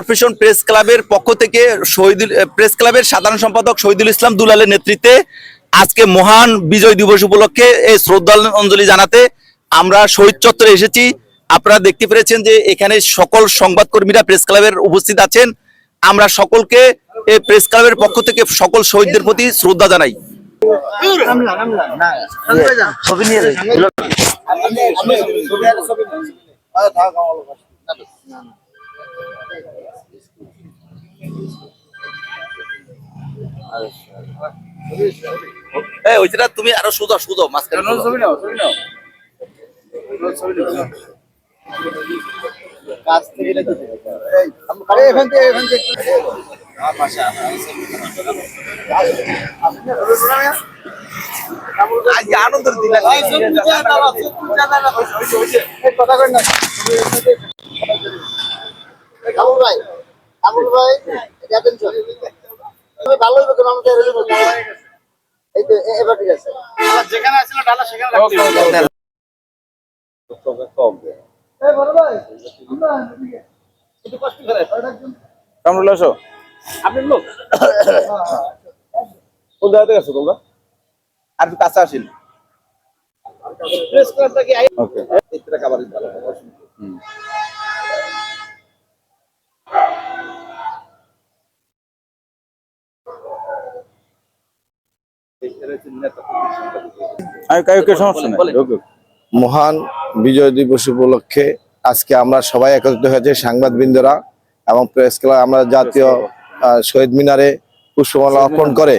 Profession press ক্লাবের পক্ষ থেকে প্রেস ক্লাবের সাধারণ সম্পাদক শহীদুল ইসলাম দুলালের নেতৃত্বে আজকে মহান বিজয় দিবস উপলক্ষে এই শ্রদ্ধাঞ্জলি জানাতে আমরা শহীদ চত্বরে এসেছি। আপনারা দেখতে পেরেছেন যে এখানে সকল সংবাদকর্মীরা প্রেস ক্লাবের উপস্থিত আছেন। আমরা সকলকে এই প্রেস ক্লাবের পক্ষ থেকে সকল শহীদদের প্রতি শ্রদ্ধা জানাই। তুমি আরো সুদো সুদো মাঝখানে আনন্দ আপনি লোক কোন জায়গাতে গেছো তোমরা? আর একটু কাছে আসেন। ওকে এটা খাবার ভালো মহান বিজয় দিবস উপলক্ষে আজকে আমরা সবাই একত্রিত হয়েছে, সাংবাদিকবৃন্দরা এবং প্রেস ক্লাব। আমরা জাতীয় শহীদ মিনারে পুষ্পমালা অর্পণ করে